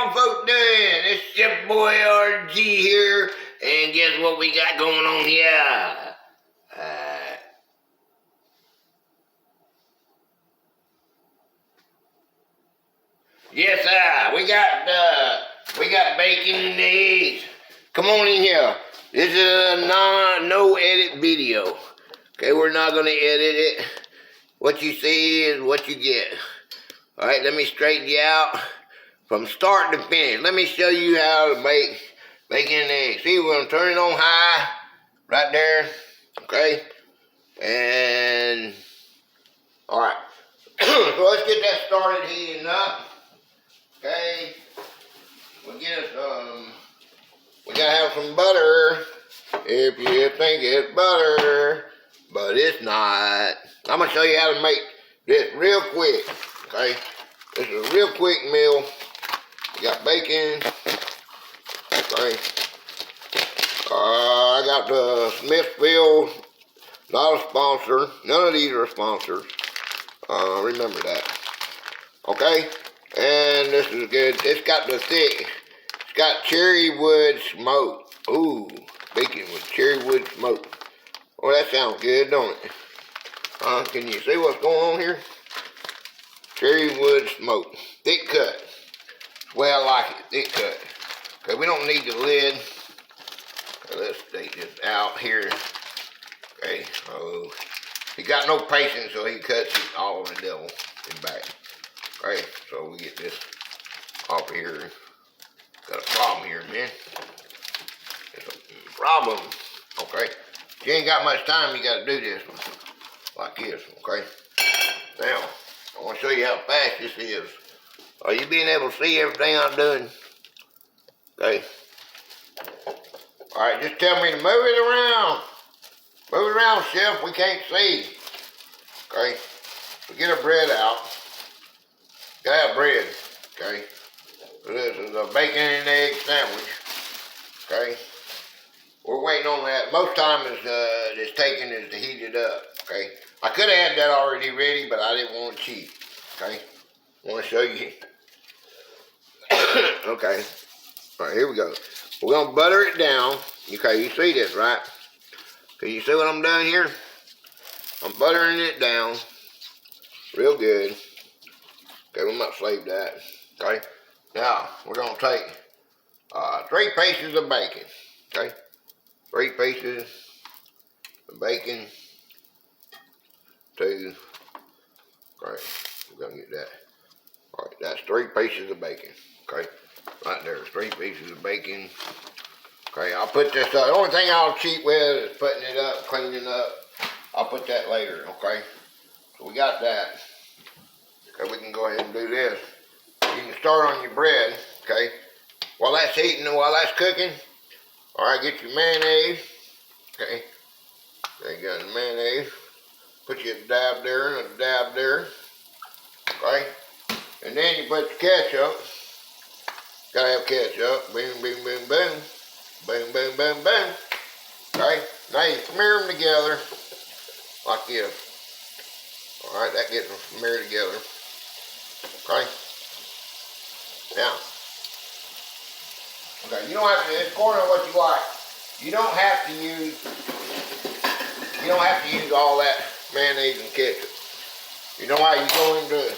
y'all folks doing? It's your boy RG here, and guess what we got going on here? Yes, sir. We got bacon and eggs. Come on in here. This is a no edit video. Okay, we're not gonna edit it. What you see is what you get. All right, let me straighten you out from start to finish. Let me show you how to make bacon and eggs. See, we're gonna turn it on high, right there. Okay, and all right. So let's get that started heating up. Okay, we gotta have some butter. If you think it's butter, but it's not. I'm gonna show you how to make this real quick. Okay, this is a real quick meal. We got bacon. Okay, I got the Smithfield. Not a sponsor. None of these are sponsors. Remember that. Okay, and this is good. It's got the thick. It's got cherry wood smoke. Ooh, bacon with cherry wood smoke. Oh, that sounds good, don't it? Can you see what's going on here? Cherry wood smoke. Thick cut. That's the way I like it. Thick cut. Okay, we don't need the lid. Okay, let's take this out here. Okay, oh. He got no patience, so he cuts it all on the devil in back. Okay, so we get this off here. Got a problem here, man. It's a problem. Okay, if you ain't got much time, you got to do this like this. Okay. Now, I want to show you how fast this is. Are you being able to see everything I'm doing? Okay. All right, just tell me to move it around. Move it around, chef. We can't see. Okay. So get our bread out. Gotta have bread. Okay. So this is a bacon and egg sandwich. Okay. We're waiting on that. Most time it's taken is to heat it up. Okay. I could have had that already ready, but I didn't want to cheat. Okay. I want to show you. Okay. All right, here we go. We're going to butter it down. Okay, you see this, right? Okay, you see what I'm doing here? I'm buttering it down real good. Okay, we might save that. Okay. Now, we're going to take 3 pieces of bacon. Okay. 3 pieces of bacon. 2. Right, we're gonna get that. All right, that's 3 pieces of bacon. Okay, right there, 3 pieces of bacon. Okay, I'll put this up. The only thing I'll cheat with is putting it up, cleaning up. I'll put that later. Okay, so we got that. Okay, we can go ahead and do this. You can start on your bread. Okay, while that's heating, while that's cooking. All right, get your mayonnaise. Okay, there you go, the mayonnaise. Put you a dab there and a dab there. Okay? And then you put your ketchup. Gotta have ketchup. Boom, boom, boom, boom. Boom, boom, boom, boom. Okay? Now you smear them together like this. Alright, that gets them smeared together. Okay? Now. Okay, you don't have to, it's according to what you like. You don't have to use all that mayonnaise and ketchup. You know why you go into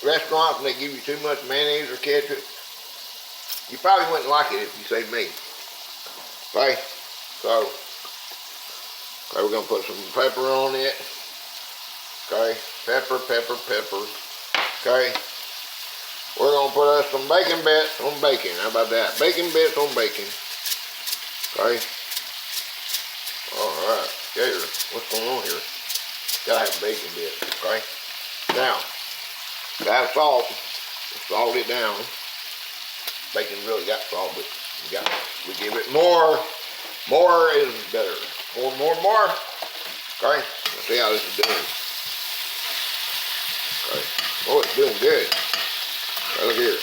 restaurants and they give you too much mayonnaise or ketchup? You probably wouldn't like it if you say me. Okay? So, okay, we're going to put some pepper on it. Okay? Pepper, pepper, pepper. Okay? We're going to put us some bacon bits on bacon. How about that? Bacon bits on bacon. Okay? Alright. Here, what's going on here? Gotta have bacon bits, okay? Now, gotta salt. Salt it down. Bacon really got salt, but we give it more. More is better. More. Okay? Let's see how this is doing. Okay. Oh, it's doing good. Okay, look here.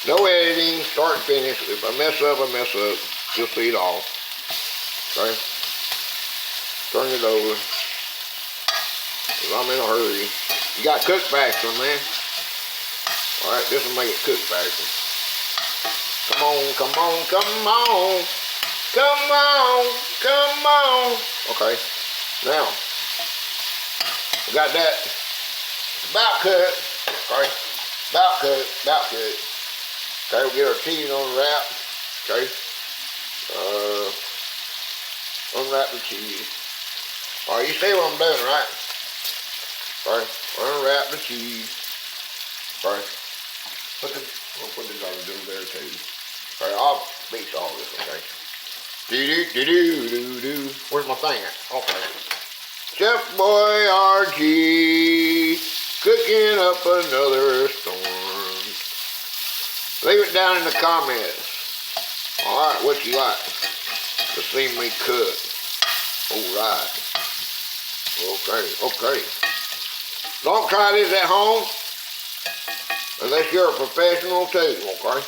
No editing, start and finish. If I mess up, I mess up. You'll see it all. Okay? Turn it over. Cause I'm in a hurry. You got to cook faster, man. Alright, this will make it cook faster. Come on, come on, come on. Come on, come on. Okay, now, we got that about cut. Okay, about cut, about cut. Okay, we'll get our cheese on the wrap. Okay, unwrap the cheese. Alright, you see what I'm doing, right? Okay, unwrap the cheese. Okay, we'll put this on the there too. Okay, I'll mix all this, okay? Do-do-do-do-do-do. Where's my thing at? Okay. Chef Boy RG, cooking up another storm. Leave it down in the comments. Alright, what you like to see me cook. Alright. Okay, okay. Don't try this at home unless you're a professional too, okay?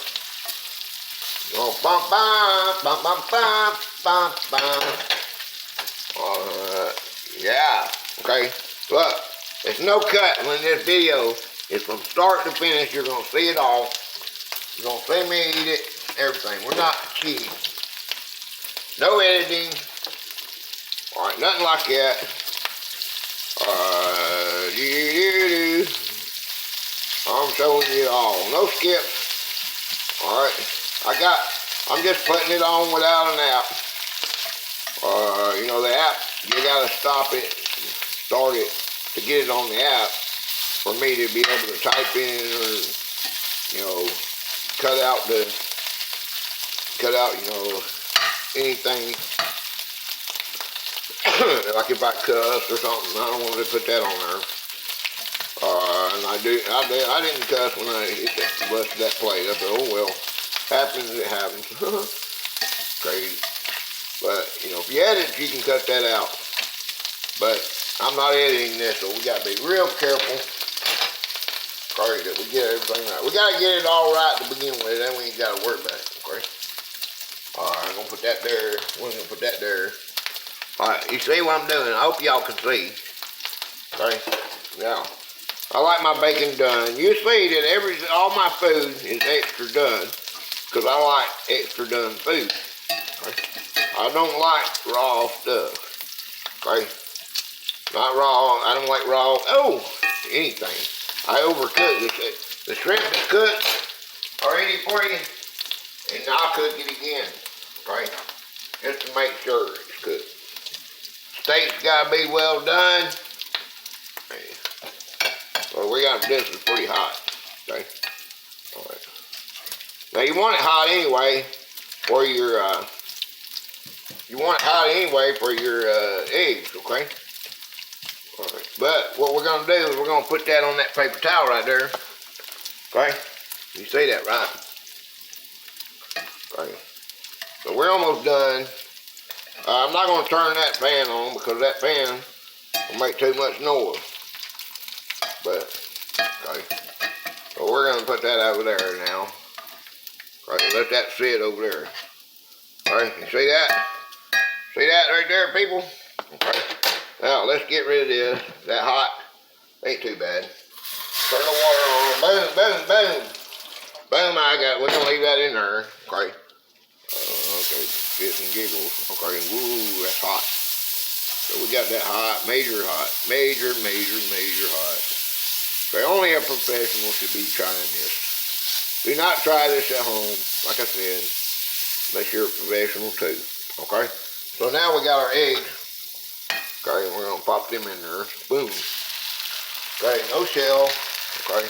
Oh, bum, bum, bum, bum, bum, bum, bum. Yeah, okay. Look, there's no cut in this video. It's from start to finish. You're going to see it all. You're going to see me eat it, everything. We're not cheating. No editing. Alright, nothing like that. I'm showing you it all. No skips. Alright. I'm just putting it on without an app. You know, the app, you gotta stop it, start it to get it on the app for me to be able to type in or, you know, cut out, you know, anything. Like if I cuss or something, I don't want to put that on there. And I didn't cuss when I hit that, busted that plate. I said, oh well, happens, it happens. Crazy. But, you know, if you edit, you can cut that out. But I'm not editing this, so we gotta be real careful. Okay, that we get everything right. We gotta get it all right to begin with, then we ain't gotta worry about it, okay? Alright, I'm gonna put that there. We're gonna put that there. Alright, you see what I'm doing? I hope y'all can see. Okay, now, I like my bacon done. You see that all my food is extra done, because I like extra done food. Okay? I don't like raw stuff. Okay? Not raw. I don't like raw. Oh, anything. I overcook this. The shrimp is cooked already for you, and I'll cook it again. Okay? Just to make sure it's cooked. Steak's gotta be well done. Okay. Well, we got this is pretty hot. Okay? All right. Now you want it hot anyway for your eggs, okay? All right. But what we're gonna do is we're gonna put that on that paper towel right there. Okay? You see that, right? Okay. So we're almost done. I'm not gonna turn that fan on because that fan will make too much noise. But okay. So we're gonna put that over there now. Okay, let that sit over there. Alright, you see that? See that right there, people? Okay. Now let's get rid of this. That hot ain't too bad. Turn the water on. Boom, boom, boom. Boom, we're gonna leave that in there. Okay. Okay, shits and giggles. Okay, woo, that's hot. So we got that hot, major hot. Major hot. Okay, only a professional should be trying this. Do not try this at home, like I said, unless you're a professional too. Okay? So now we got our eggs. Okay, and we're gonna pop them in there. Boom. Okay, no shell. Okay.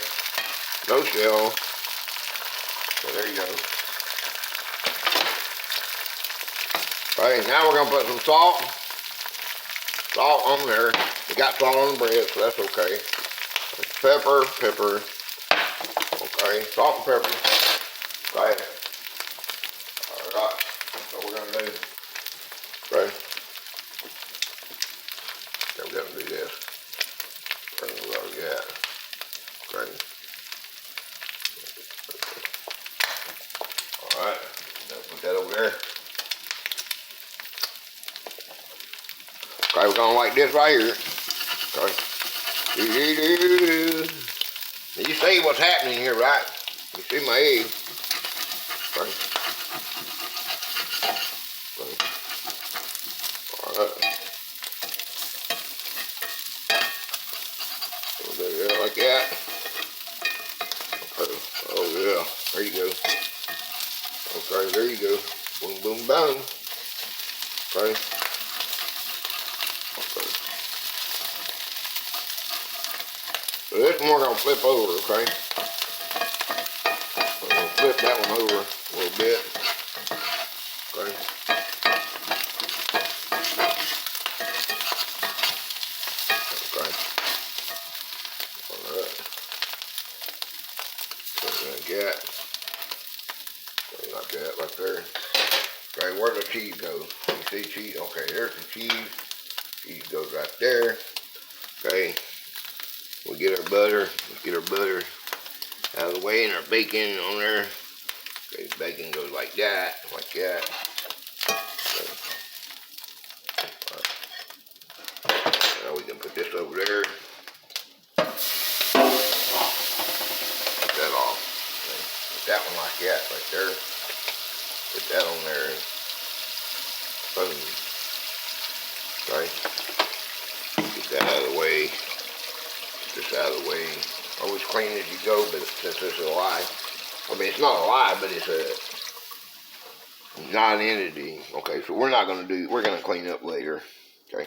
No shell. So there you go. Okay, now we're gonna put some salt. Salt on there. We got salt on the bread, so that's okay. Pepper. Okay, salt and pepper. Okay. Alright, so we're gonna do. Okay. Okay, we're gonna do this. Okay, Okay. Alright, put that over there. Okay, we're gonna like this right here. Okay. You see what's happening here, right? You see my egg. Okay. Okay. Alright. Do that like that. Okay. Oh yeah. There you go. Okay, there you go. Boom, boom, boom. Okay. Okay. So this one we're gonna flip over, okay? We're gonna flip that one over a little bit. Okay. Okay. Alright. Something like that. Something like that right there. Okay, where'd the cheese go? You see cheese? Okay, there's the cheese. Cheese goes right there. Okay. We'll get our butter. Let's get our butter out of the way and our bacon on there. Okay, bacon goes like that, like that. Okay. Right. Now we can put this over there. Put that off. Okay. Put that one like that right there. Put that on there. Boom. Okay. Get that out of the way. Get this out of the way. Always clean as you go, but since this is a lie, I mean, it's not a lie, but it's a non-entity. Okay, so we're not going to do, we're going to clean up later. Okay,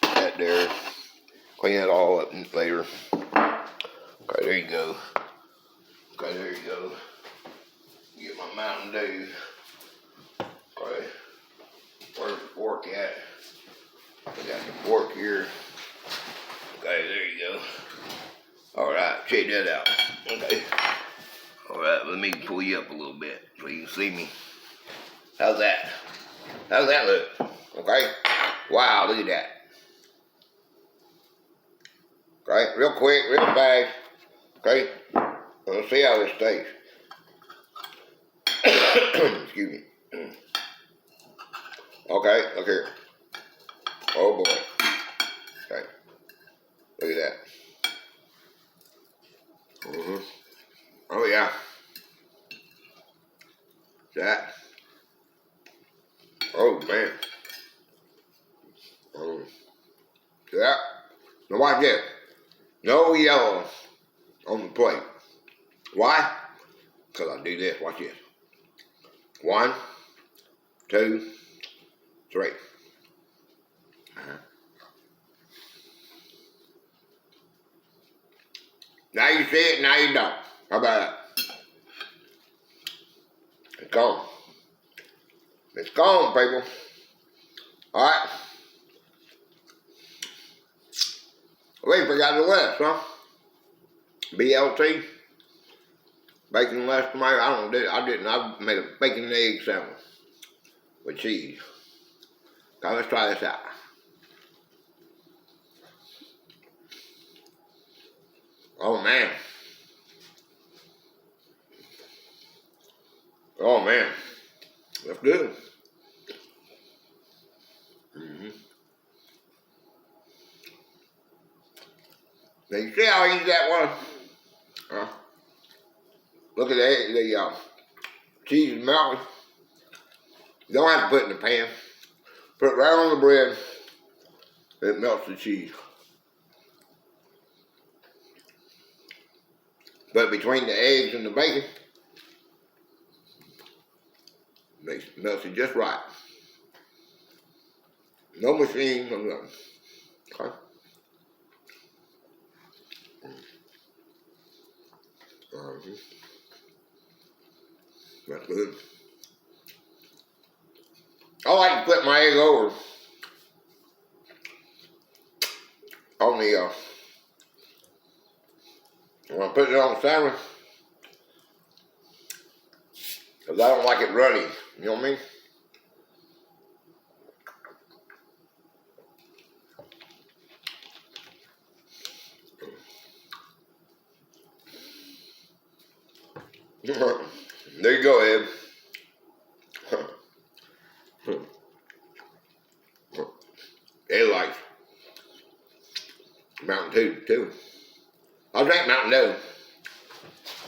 that there. Clean that all up later. Okay, there you go. Okay, there you go. Get my Mountain Dew. Okay, where's the fork at? I got the fork here. Okay, there you go. Alright, check that out. Okay. Alright, let me pull you up a little bit so you can see me. How's that? How's that look? Okay? Wow, look at that. Okay, real quick, real fast. Okay? Let's see how this tastes. Excuse me. Okay, look here. Oh boy. Okay. Look at that. Oh yeah. That. Oh man. That. Now watch this. No yellow on the plate. Why? Because I do this. Watch this. 1, 2, 3. Now you see it, now you don't. How about that? It's gone. It's gone, people. Alright. We forgot the list, huh? BLT. Bacon, lettuce, tomato. I don't do it. I didn't. I made a bacon and egg sandwich with cheese. Okay, let's try this out. Oh man. Oh man. That's good. Now you see how I eat that one? Huh? Look at that, the cheese is melting. You don't have to put it in the pan. Put it right on the bread. It melts the cheese. But between the eggs and the bacon, melts it just right. No machine, no nothing. Okay. That's good. I like to flip my egg over on the, when I put it on the sandwich, because I don't like it runny, you know what I mean? There you go, Ed. Ed likes Mountain Dew too. I'll drink Mountain Dew.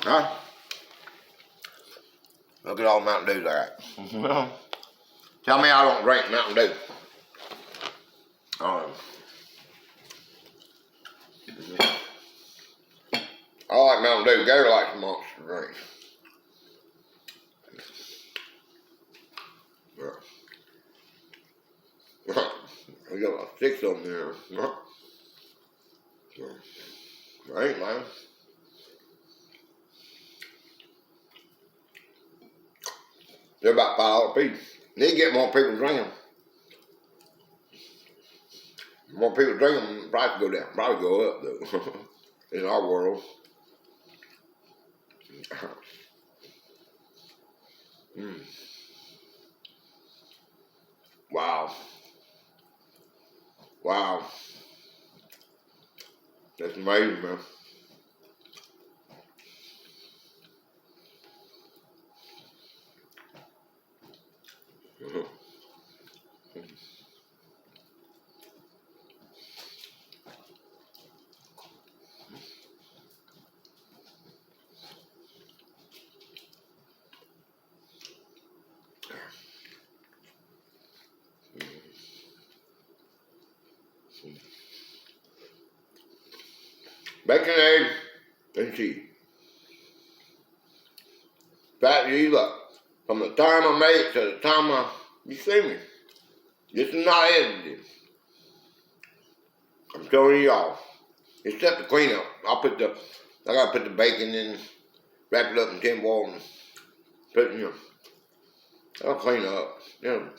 Huh? Look at all Mountain Dew there. Tell me I don't drink Mountain Dew. I like Mountain Dew. Gary likes Monster drinks. We got about 6 of them there. Right, man. They're about $5 a piece. Need to get more people drinking them. More people drink them, the price go down. Probably go up though. In our world. Wow. Wow. That's amazing, man. Bacon, eggs, and cheese. Fact, you look. From the time I made it to the time you see me. This is not edited. I'm telling y'all. Except the cleanup. I gotta put the bacon in, wrap it up in tin foil and put it in. I'll clean it up. You know,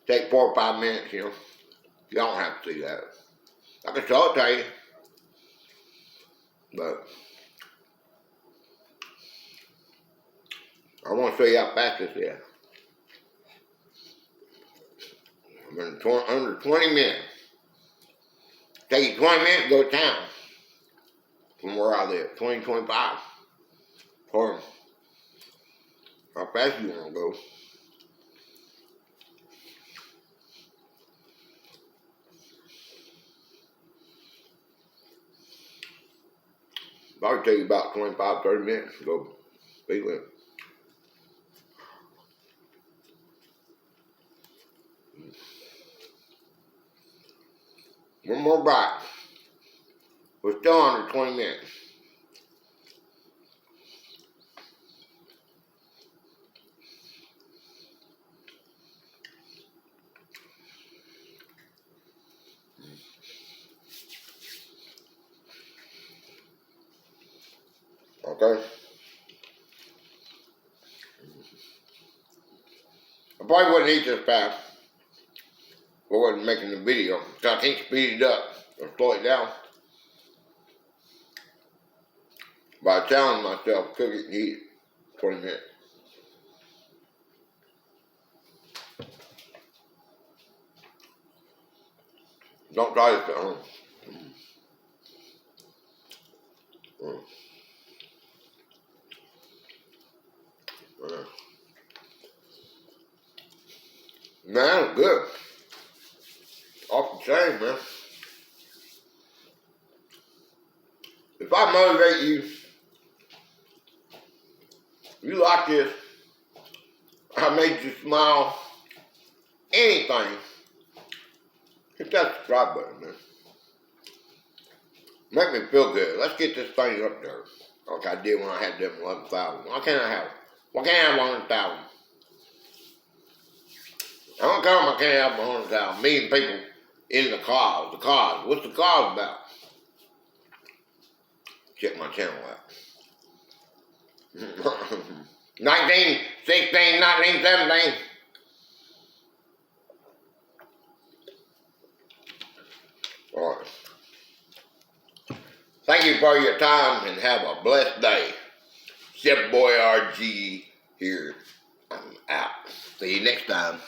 take 4 or 5 minutes, you know. You don't have to see that. I can still tell you. But I want to show you how fast this is. I'm under 20 minutes. Take you 20 minutes to go to town. From where I live, 20, 25. Or how fast you want to go. Probably take you about 25, 30 minutes to go speed limit. One more bite. We're still under 20 minutes. Okay? I probably wouldn't eat this fast if I wasn't making the video. So I can't speed it up or slow it down. By telling myself, cook it and eat it 20 minutes. Don't try this at home. Man, it's good. Off the chain, man. If I motivate you, you like this, I made you smile, anything, hit that subscribe button, man. Make me feel good. Let's get this thing up there. Like I did when I had them 11,000. Why can't I have it? Why can't I have 100,000? I don't care if I can't have 100,000. Million people in the cause. The cause. What's the cause about? Check my channel out. 1916, 1917. All right. Thank you for your time and have a blessed day. Chef Boy RG here. I'm out. See you next time.